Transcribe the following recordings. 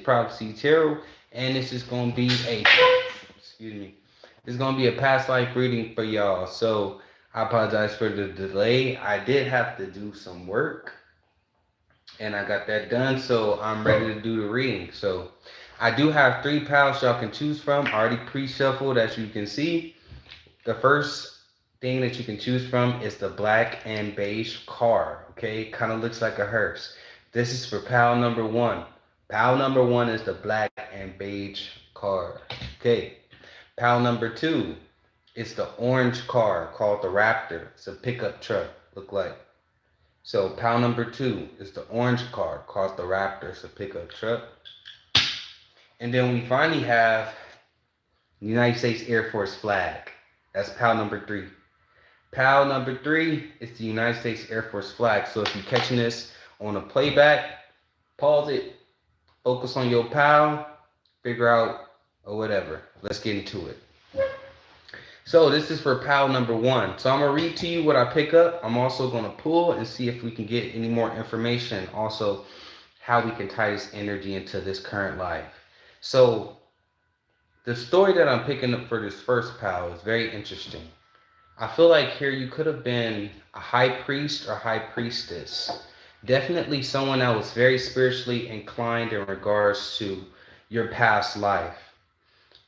Prophecy Tarot, and this is going to be a, excuse me, this is going to be a past life reading for y'all. So I apologize for the delay. I did have to do some work, and I got that done, so I'm ready to do the reading. So I do have 3 piles y'all can choose from, already pre-shuffled, as you can see. The first thing that you can choose from is the black and beige car. Okay, kind of looks like a hearse. This is for pile number 1. Pile number 1 is the black and beige car. Okay, pile number 2 is the orange car called the Raptor. It's a pickup truck, look like. So pile number 2 is the orange car called the Raptor. It's a pickup truck. And then we finally have the United States Air Force flag. That's pile number 3. Pile number 3 is the United States Air Force flag. So if you're catching this on a playback, pause it, focus on your pile, figure out or whatever. Let's get into it. So this is for pile number 1. So I'm going to read to you what I pick up. I'm also going to pull and see if we can get any more information. Also, how we can tie this energy into this current life. So the story that I'm picking up for this first pile is very interesting. I feel like here you could have been a high priest or high priestess. Definitely someone that was very spiritually inclined in regards to your past life.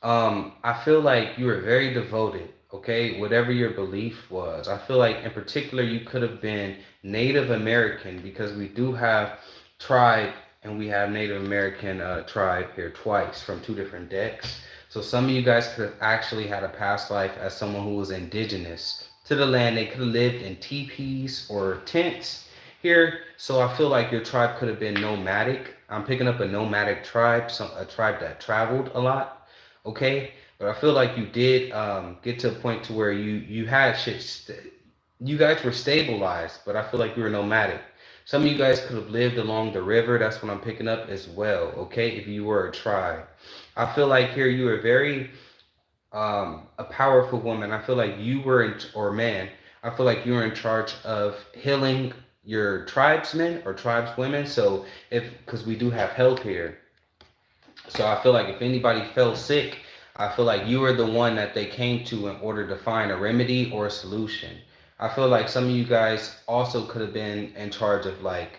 I feel like you were very devoted, okay? Whatever your belief was. I feel like in particular you could have been Native American, because we do have tribe and we have Native American tribe here twice from 2 different decks. So some of you guys could have actually had a past life as someone who was indigenous to the land. They could have lived in teepees or tents here. So I feel like your tribe could have been nomadic. I'm picking up a nomadic tribe, a tribe that traveled a lot, okay? But I feel like you did get to a point to where you had shit. You guys were stabilized, but I feel like you were nomadic. Some of you guys could have lived along the river. That's what I'm picking up as well, okay? If you were a tribe. I feel like here you were very a powerful woman. I feel like you were or man, I feel like you were in charge of healing your tribesmen or tribeswomen. So because we do have help here. So I feel like if anybody fell sick, I feel like you were the one that they came to in order to find a remedy or a solution. I feel like some of you guys also could have been in charge of like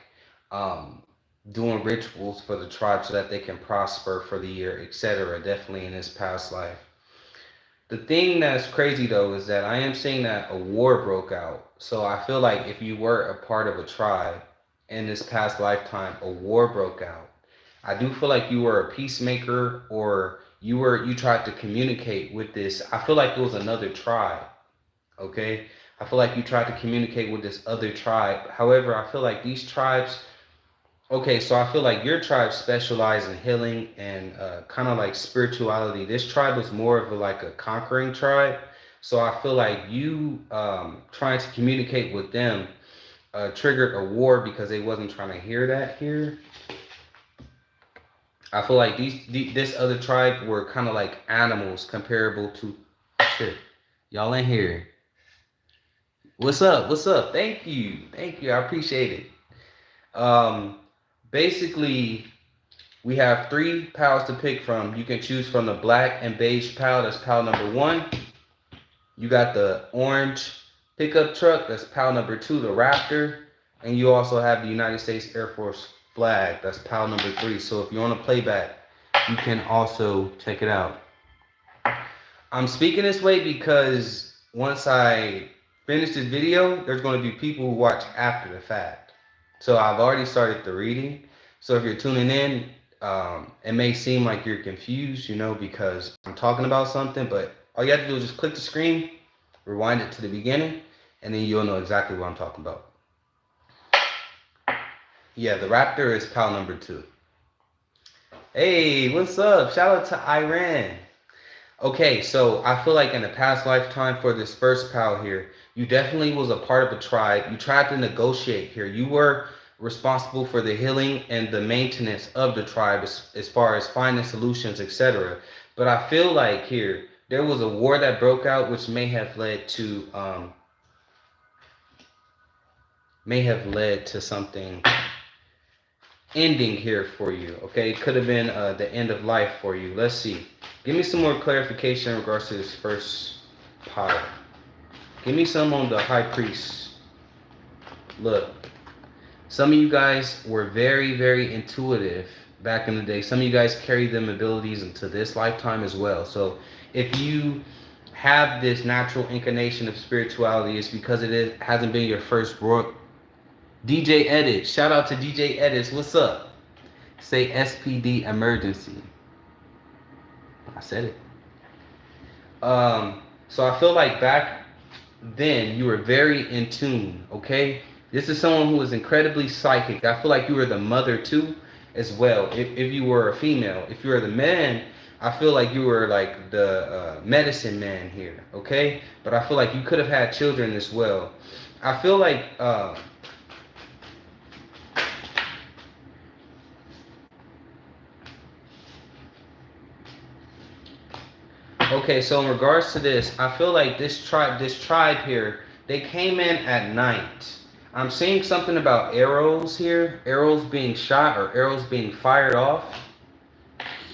doing rituals for the tribe so that they can prosper for the year, etc. Definitely in this past life. The thing that's crazy though is that I am seeing that a war broke out. So I feel like if you were a part of a tribe in this past lifetime, a war broke out. I do feel like you were a peacemaker, or you tried to communicate with this. I feel like it was another tribe. Okay? I feel like you tried to communicate with this other tribe. However, I feel like these tribes, okay, so I feel like your tribe specialized in healing and kind of like spirituality. This tribe was more of like a conquering tribe. So I feel like you trying to communicate with them triggered a war because they wasn't trying to hear that here. I feel like this other tribe were kind of like animals comparable to shit. Y'all in here. What's up? What's up? Thank you. Thank you. I appreciate it. Basically, we have 3 piles to pick from. You can choose from the black and beige pile. That's pile number 1. You got the orange pickup truck. That's pile number 2, the Raptor. And you also have the United States Air Force flag. That's pile number 3. So if you want to play back, you can also check it out. I'm speaking this way because once I finish this video, there's going to be people who watch after the fact. So I've already started the reading. So if you're tuning in, it may seem like you're confused, you know, because I'm talking about something, but all you have to do is just click the screen, rewind it to the beginning, and then you'll know exactly what I'm talking about. Yeah, the Raptor is pile number 2. Hey, what's up? Shout out to Iran. Okay, so I feel like in the past lifetime for this first pal here, you definitely was a part of a tribe. You tried to negotiate here. You were responsible for the healing and the maintenance of the tribe as far as finding solutions, etc. But I feel like here, there was a war that broke out which may have led to something ending here for you. Okay, it could have been the end of life for you. Let's see. Give me some more clarification in regards to this first pile. Give me some on the high priest. Look, some of you guys were very, very intuitive back in the day. Some of you guys carry them abilities into this lifetime as well. So if you have this natural inclination of spirituality, it's because hasn't been your first work. DJ Edit, shout out to DJ Edits. What's up? Say SPD emergency. I said it. So I feel like back then you were very in tune, okay? This is someone who is incredibly psychic. I feel like you were the mother too, as well. If you were a female, if you were the man, I feel like you were like the medicine man here, okay? But I feel like you could have had children as well. I feel like okay, so in regards to this, I feel like this tribe here, they came in at night. I'm seeing something about arrows here, arrows being shot or arrows being fired off.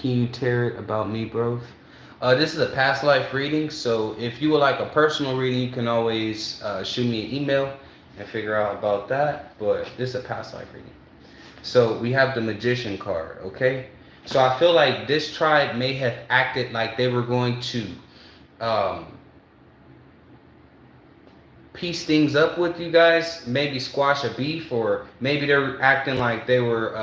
Can you tear it about me, bro? This is a past life reading, so if you would like a personal reading, you can always shoot me an email and figure out about that. But this is a past life reading. So we have the Magician card, okay? So I feel like this tribe may have acted like they were going to piece things up with you guys, maybe squash a beef, or maybe they're acting like they were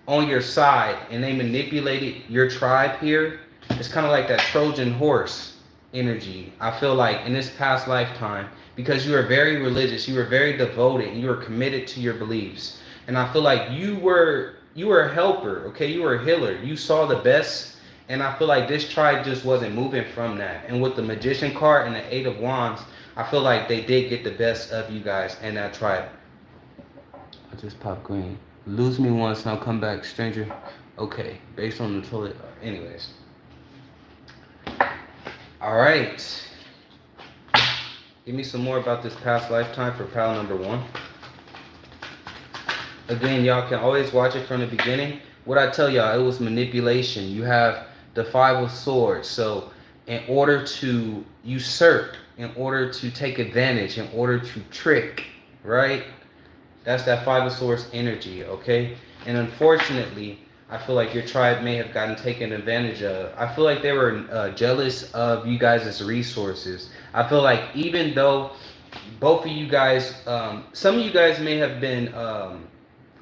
on your side and they manipulated your tribe here. It's kind of like that Trojan horse energy, I feel like, in this past lifetime, because you are very religious, you were very devoted, and you were committed to your beliefs. And I feel like you were a helper, okay? You were a healer. You saw the best, and I feel like this tribe just wasn't moving from that. And with the Magician card and the Eight of Wands, I feel like they did get the best of you guys and that tribe. I just popped green. Lose me once, and I'll come back, stranger. Okay, based on the toilet. Anyways. All right. Give me some more about this past lifetime for pile number 1. Again, y'all can always watch it from the beginning. What I tell y'all, it was manipulation. You have the Five of Swords. So in order to usurp, in order to take advantage, in order to trick, right? That's that Five of Swords energy, okay? And unfortunately, I feel like your tribe may have gotten taken advantage of. I feel like they were jealous of you guys' resources. I feel like even though both of you guys, some of you guys may have been,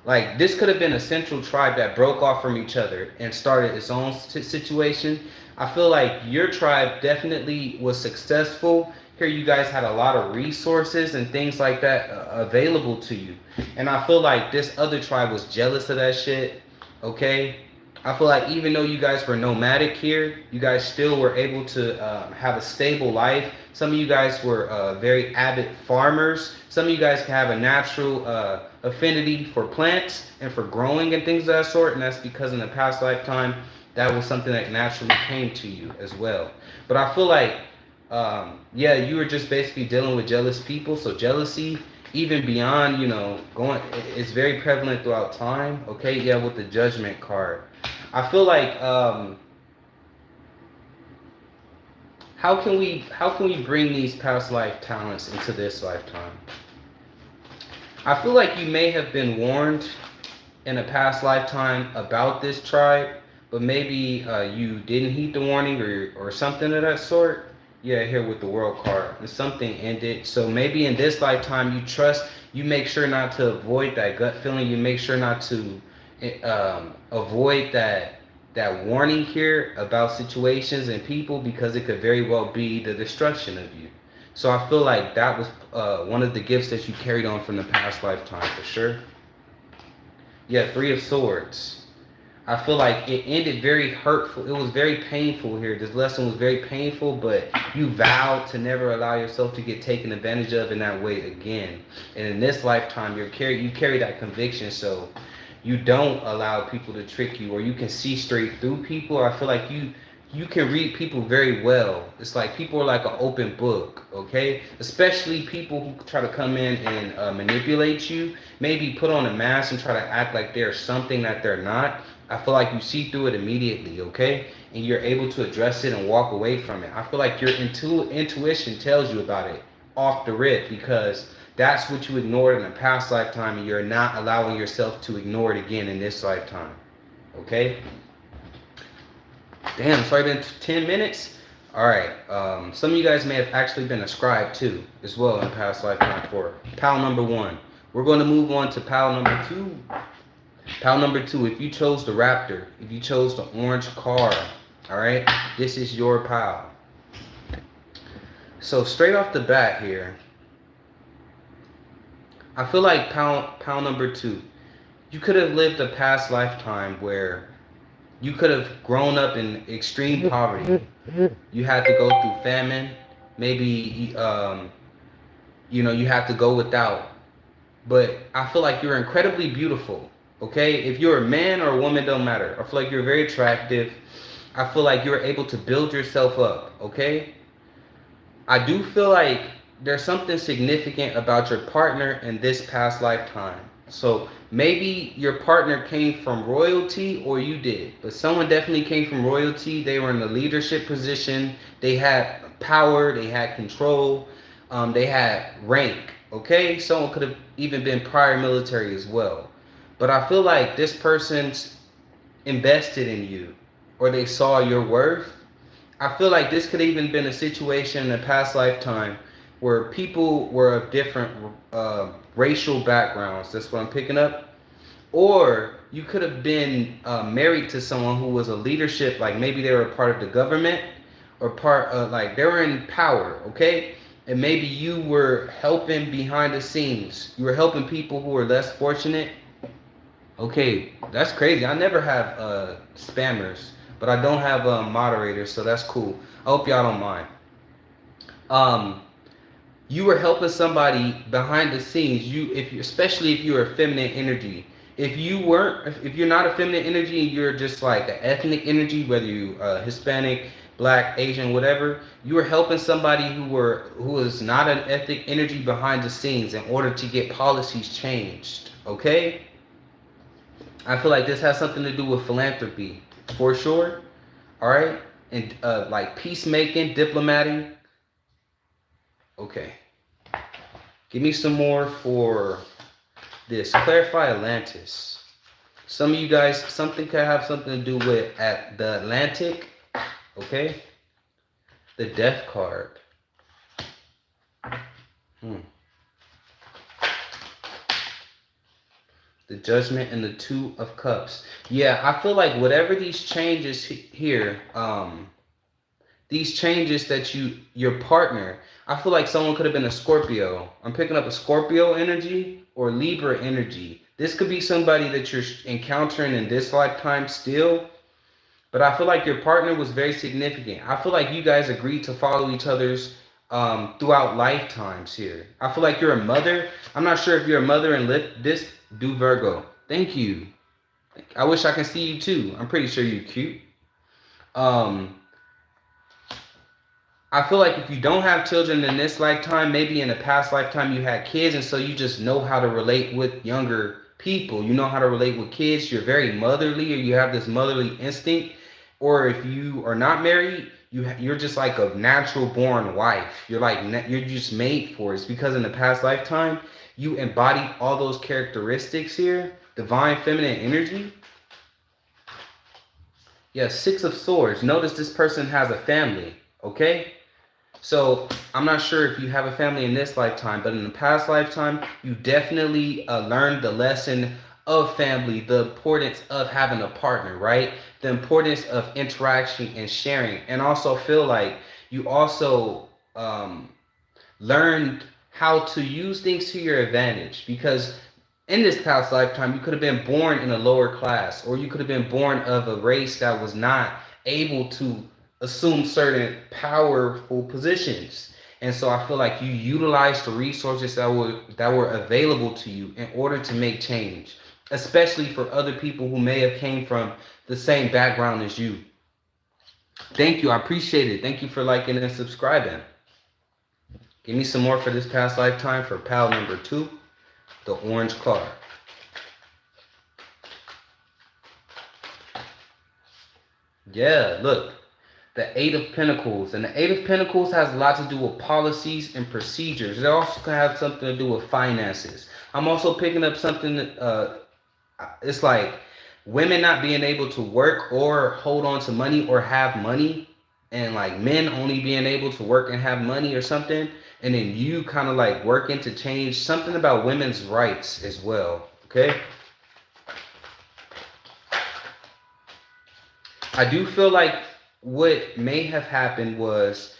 like, this could have been a central tribe that broke off from each other and started its own situation. I feel like your tribe definitely was successful. Here you guys had a lot of resources and things like that available to you. And I feel like this other tribe was jealous of that shit, okay? I feel like even though you guys were nomadic here, you guys still were able to have a stable life. Some of you guys were very avid farmers. Some of you guys can have a natural affinity for plants and for growing and things of that sort. And that's because in the past lifetime, that was something that naturally came to you as well. But I feel like, yeah, you were just basically dealing with jealous people. So jealousy, even beyond, you know, it's very prevalent throughout time. Okay, yeah, with the Judgment card. I feel like, how can we bring these past life talents into this lifetime? I feel like you may have been warned in a past lifetime about this tribe, but maybe you didn't heed the warning or something of that sort. Yeah, here with the World card, and something ended. So maybe in this lifetime you make sure not to avoid that gut feeling. You make sure not to avoid that warning here about situations and people, because it could very well be the destruction of you. So I feel like that was one of the gifts that you carried on from the past lifetime for sure. Yeah, Three of Swords. I feel like it ended very hurtful. It was very painful here. This lesson was very painful, but you vowed to never allow yourself to get taken advantage of in that way again. And in this lifetime, you carry that conviction, so you don't allow people to trick you, or you can see straight through people. I feel like you can read people very well. It's like people are like an open book, okay? Especially people who try to come in and manipulate you, maybe put on a mask and try to act like they're something that they're not. I feel like you see through it immediately, okay? And you're able to address it and walk away from it. I feel like your intuition tells you about it off the rip because that's what you ignored in a past lifetime and you're not allowing yourself to ignore it again in this lifetime, okay? Damn, it's already been 10 minutes. All right. Some of you guys may have actually been a scribe too, as well in past lifetime for pal number 1. We're going to move on to pal number 2. Pal number 2, if you chose the Raptor, if you chose the orange car, all right, this is your pal. So straight off the bat here, I feel like pal number 2, you could have lived a past lifetime where you could have grown up in extreme poverty. You had to go through famine. Maybe, you had to go without. But I feel like you're incredibly beautiful. Okay? If you're a man or a woman, don't matter. I feel like you're very attractive. I feel like you're able to build yourself up. Okay? I do feel like there's something significant about your partner in this past lifetime. So maybe your partner came from royalty or you did, but someone definitely came from royalty. They were in a leadership position. They had power. They had control. They had rank. Okay, someone could have even been prior military as well. But I feel like this person's invested in you, or they saw your worth. I feel like this could have even been a situation in a past lifetime where people were of different racial backgrounds. That's what I'm picking up. Or you could have been married to someone who was a leadership, like maybe they were part of the government or part of, like, they were in power, okay? And maybe you were helping behind the scenes. You were helping people who were less fortunate. Okay, that's crazy. I never have spammers, but I don't have moderators, so that's cool. I hope y'all don't mind. You were helping somebody behind the scenes. Especially if you're a feminine energy. If you're not a feminine energy, you're just like an ethnic energy, whether you Hispanic, Black, Asian, whatever. You were helping somebody who was not an ethnic energy behind the scenes in order to get policies changed. Okay. I feel like this has something to do with philanthropy, for sure. All right, and like peacemaking, diplomating. Okay, give me some more for this. Clarify Atlantis. Some of you guys, something could have something to do with at the Atlantic. Okay, the Death card. The Judgment and the Two of Cups. Yeah, I feel like whatever these changes here, these changes that your partner, I feel like someone could have been a Scorpio. I'm picking up a Scorpio energy or Libra energy. This could be somebody that you're encountering in this lifetime still. But I feel like your partner was very significant. I feel like you guys agreed to follow each other's throughout lifetimes here. I feel like you're a mother. I'm not sure if you're a mother and this do Virgo. Thank you. I wish I could see you too. I'm pretty sure you're cute. I feel like if you don't have children in this lifetime, maybe in a past lifetime you had kids, and so you just know how to relate with younger people. You know how to relate with kids. You're very motherly, or you have this motherly instinct. Or if you are not married, you're just like a natural born wife. You're just made for it. It's because in the past lifetime you embody all those characteristics here. Divine feminine energy. Yeah, Six of Swords. Notice this person has a family. Okay. So I'm not sure if you have a family in this lifetime, but in the past lifetime, you definitely learned the lesson of family, the importance of having a partner, right? The importance of interaction and sharing. And also feel like you also learned how to use things to your advantage, because in this past lifetime, you could have been born in a lower class, or you could have been born of a race that was not able to assume certain powerful positions. And so I feel like you utilized the resources that were available to you in order to make change, especially for other people who may have came from the same background as you. Thank you. I appreciate it. Thank you for liking and subscribing. Give me some more for this past lifetime for pal number 2, the orange car. Yeah, look, the Eight of Pentacles. And the Eight of Pentacles has a lot to do with policies and procedures. It also can have something to do with finances. I'm also picking up something, it's like women not being able to work or hold on to money or have money, and like men only being able to work and have money or something, and then you kind of like working to change something about women's rights as well. Okay, I do feel like what may have happened was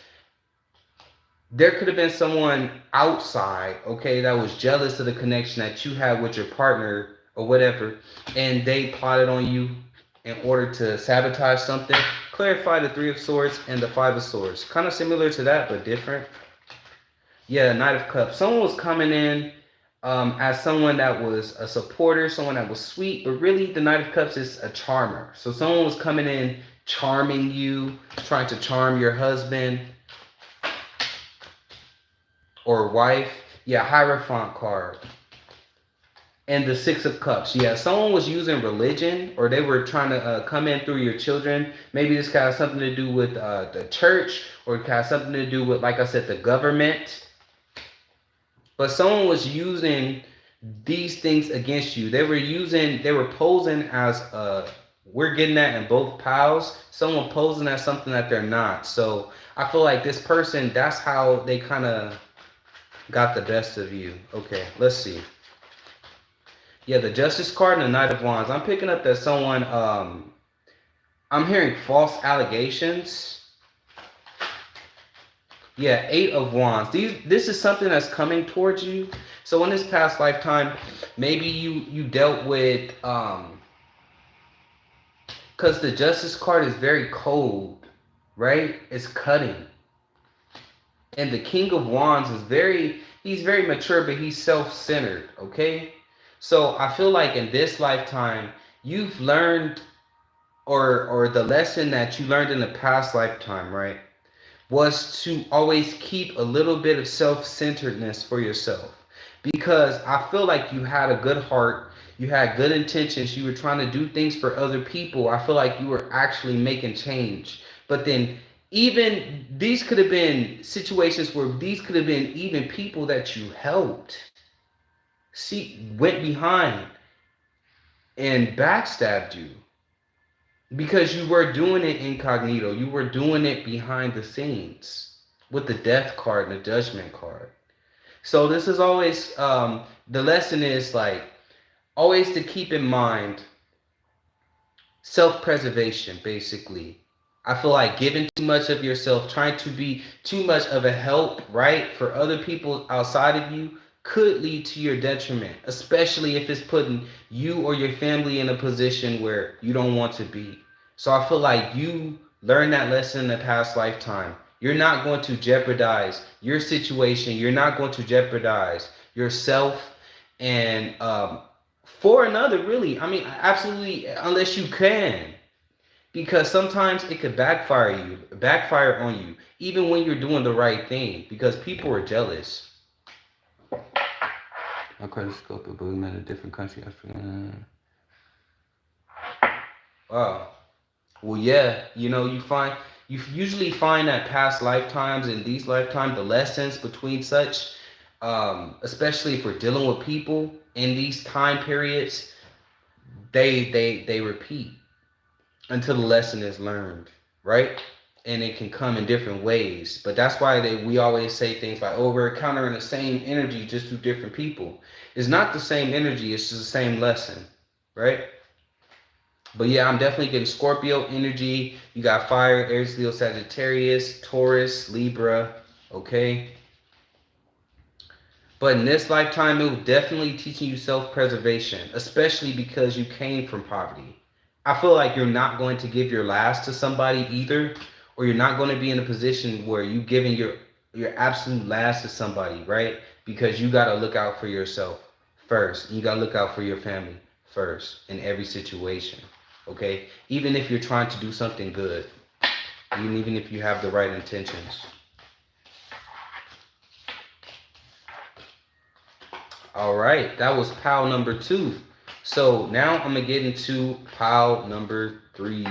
there could have been someone outside, okay, that was jealous of the connection that you had with your partner or whatever, and they plotted on you in order to sabotage something. Clarify the Three of Swords and the Five of Swords. Kind of similar to that, but different. Yeah, Knight of Cups. Someone was coming in as someone that was a supporter, someone that was sweet, but really the Knight of Cups is a charmer. So someone was coming in charming you, trying to charm your husband or wife. Yeah, Hierophant card. And the Six of Cups. Yeah, someone was using religion, or they were trying to come in through your children. Maybe this has something to do with the church, or it has something to do with, like I said, the government. But someone was using these things against you. They were posing as we're getting that in both piles. Someone posing as something that they're not. So I feel like this person, that's how they kind of got the best of you. Okay, let's see. Yeah, the Justice card and the Knight of Wands. I'm picking up that someone, I'm hearing false allegations. Yeah, Eight of Wands. This is something that's coming towards you. So in this past lifetime, maybe you dealt with, because the Justice card is very cold, right? It's cutting. And the King of Wands is he's very mature, but he's self-centered, okay? So I feel like in this lifetime, you've learned, or the lesson that you learned in the past lifetime, right, was to always keep a little bit of self-centeredness for yourself. Because I feel like you had a good heart, you had good intentions, you were trying to do things for other people. I feel like you were actually making change. But then even these could have been situations where these could have been even people that you helped, went behind and backstabbed you because you were doing it incognito. You were doing it behind the scenes with the Death card and the Judgment card. So this is always, the lesson is like, always to keep in mind self-preservation, basically. I feel like giving too much of yourself, trying to be too much of a help, right, for other people outside of you could lead to your detriment, especially if it's putting you or your family in a position where you don't want to be. So I feel like you learned that lesson in the past lifetime. You're not going to jeopardize your situation. You're not going to jeopardize yourself and for another, really. I mean, absolutely, unless you can. Because sometimes it could backfire on you, even when you're doing the right thing, because people are jealous. My credit scope, but we met a different country. Wow. Well, yeah, you usually find that past lifetimes and these lifetimes, the lessons between such, especially if we're dealing with people in these time periods, they repeat until the lesson is learned, right? And it can come in different ways. But that's why we always say things like, oh, we're encountering the same energy just through different people. It's not the same energy, it's just the same lesson, right? But yeah, I'm definitely getting Scorpio energy. You got fire, Aries, Leo, Sagittarius, Taurus, Libra, okay? But in this lifetime, it will definitely teaching you self-preservation, especially because you came from poverty. I feel like you're not going to give your last to somebody either, or you're not going to be in a position where you giving your absolute last to somebody, right? Because you got to look out for yourself first. You got to look out for your family first in every situation, okay? Even if you're trying to do something good. even if you have the right intentions. All right, that was pile number 2. So now I'm gonna get into pile number 3.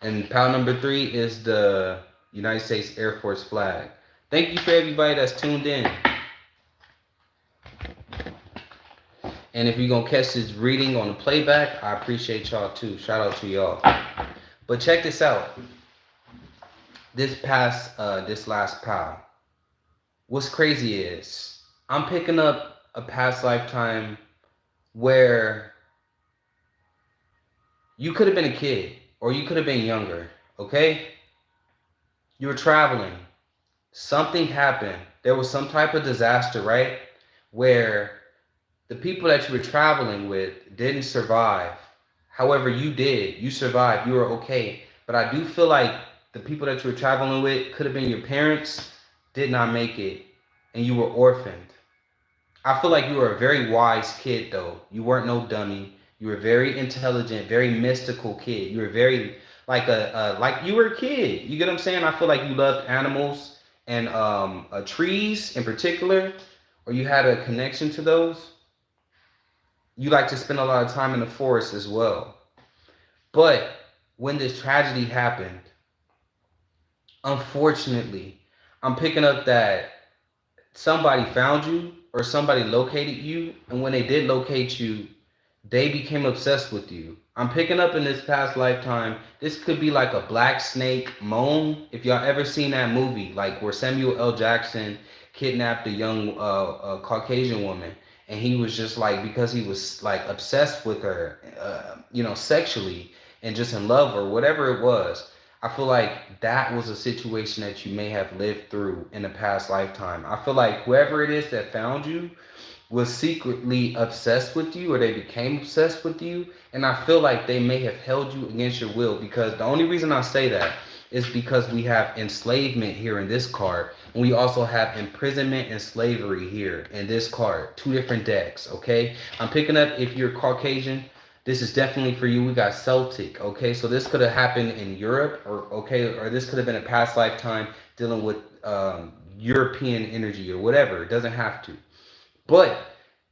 And pile number 3 is the United States Air Force flag. Thank you for everybody that's tuned in. And if you're gonna catch this reading on the playback, I appreciate y'all too. Shout out to y'all. But check this out. This last pile. What's crazy is I'm picking up a past lifetime where you could have been a kid or you could have been younger, okay? You were traveling. Something happened. There was some type of disaster, right? Where the people that you were traveling with didn't survive. However, you did. You survived. You were okay. But I do feel like the people that you were traveling with could have been your parents, did not make it, and you were orphaned. I feel like you were a very wise kid, though. You weren't no dummy. You were very intelligent, very mystical kid. You were very like you were a kid. You get what I'm saying? I feel like you loved animals and trees in particular, or you had a connection to those. You like to spend a lot of time in the forest as well. But when this tragedy happened, unfortunately, I'm picking up that somebody found you or somebody located you, and when they did locate you, they became obsessed with you. I'm picking up in this past lifetime, this could be like a Black Snake Moan. If y'all ever seen that movie, like where Samuel L. Jackson kidnapped a young Caucasian woman, and he was just like, because he was like obsessed with her, sexually and just in love or whatever it was. I feel like that was a situation that you may have lived through in a past lifetime. I feel like whoever it is that found you was secretly obsessed with you, or they became obsessed with you, and I feel like they may have held you against your will, because the only reason I say that is because we have enslavement here in this card, and we also have imprisonment and slavery here in this card. 2 different decks, okay? I'm picking up, if you're Caucasian, this is definitely for you. We got Celtic, okay? So this could have happened in Europe, or this could have been a past lifetime dealing with European energy or whatever. It doesn't have to. But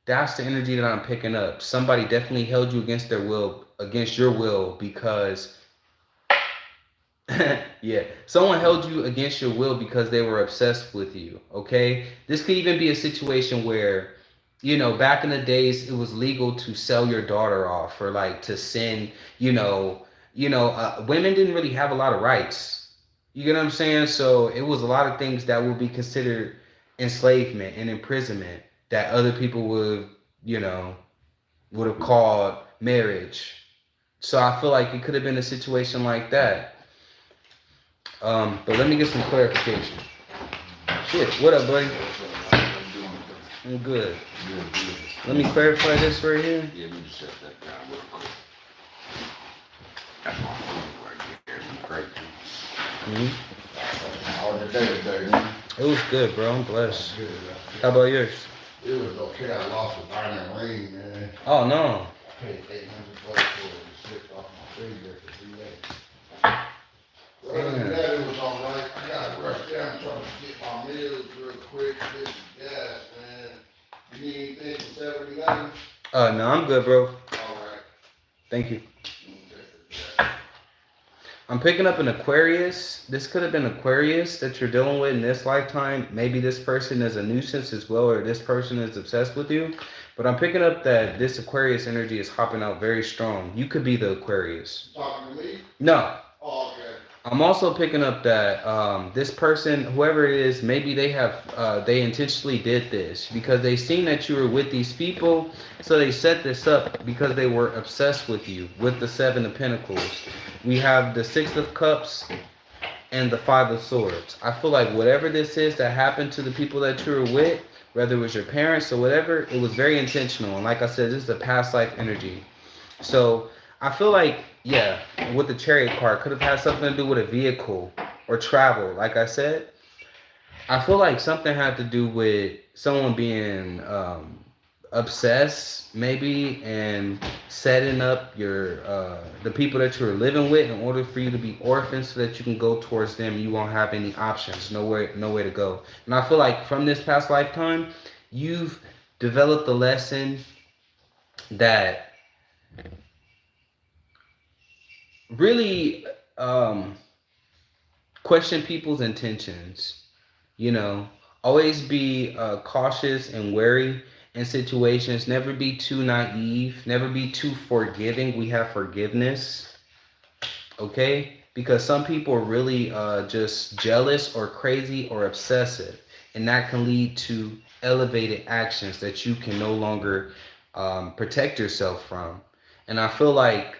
that's the energy that I'm picking up. Somebody definitely held you against your will, because yeah, someone held you against your will because they were obsessed with you, okay? This could even be a situation where, back in the days, it was legal to sell your daughter off, or like to send, women didn't really have a lot of rights. You get what I'm saying? So it was a lot of things that would be considered enslavement and imprisonment that other people would have called marriage. So I feel like it could have been a situation like that. But let me get some clarification. Shit, what up, buddy? I'm good. Let me clarify this right here. Yeah, let me just shut that down real quick. That's my food right there. It's great. How was your day today? It was good, bro. I'm blessed. Good. How about yours? It was okay. I lost a diamond ring, man. Oh, no. I paid $800 for it. It slipped off my finger for 3 days. Other than that, it was all right. I got to rush down trying to get my meals real quick. This is gas, man. You need anything for 7-Eleven? No, I'm good, bro. All right. Thank you. I'm picking up an Aquarius. This could have been Aquarius that you're dealing with in this lifetime. Maybe this person is a nuisance as well, or this person is obsessed with you. But I'm picking up that this Aquarius energy is hopping out very strong. You could be the Aquarius. Talking to me? No. Oh, okay. I'm also picking up that this person, whoever it is, maybe they intentionally did this because they seen that you were with these people, so they set this up because they were obsessed with you. With the 7 of Pentacles, we have the 6 of Cups and the 5 of Swords. I feel like whatever this is that happened to the people that you were with, whether it was your parents or whatever, it was very intentional. And like I said, this is a past life energy. So I feel like, yeah, with the Chariot card, could have had something to do with a vehicle or travel. Like I said, I feel like something had to do with someone being obsess maybe and setting up your the people that you're living with in order for you to be orphans so that you can go towards them. You won't have any options, nowhere to go. And I feel like from this past lifetime, you've developed a lesson that really question people's intentions. You know, always be cautious and wary in situations. Never be too naive. Never be too forgiving. We have forgiveness, okay? Because some people are really just jealous or crazy or obsessive, and that can lead to elevated actions that you can no longer protect yourself from. And I feel like,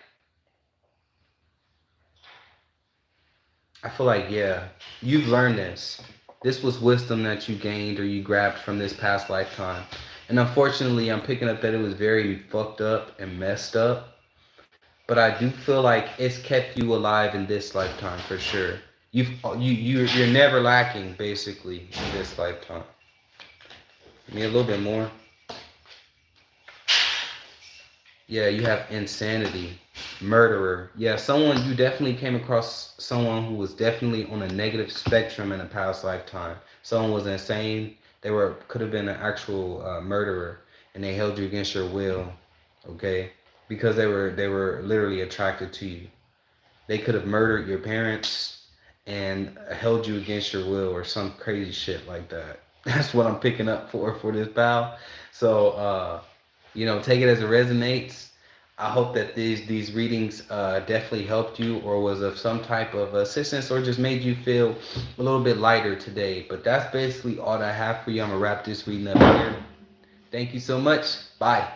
yeah, you've learned this. This was wisdom that you gained or you grabbed from this past lifetime. And unfortunately, I'm picking up that it was very fucked up and messed up. But I do feel like it's kept you alive in this lifetime for sure. You're never lacking basically in this lifetime. Give me a little bit more. Yeah, you have insanity, murderer. Yeah, someone you definitely came across someone who was definitely on a negative spectrum in a past lifetime. Someone was insane. They could have been an actual murderer, and they held you against your will, okay? Because they were literally attracted to you. They could have murdered your parents and held you against your will or some crazy shit like that. That's what I'm picking up for this pal. So take it as it resonates. I hope that these readings definitely helped you or was of some type of assistance or just made you feel a little bit lighter today. But that's basically all that I have for you. I'm gonna wrap this reading up here. Thank you so much. Bye.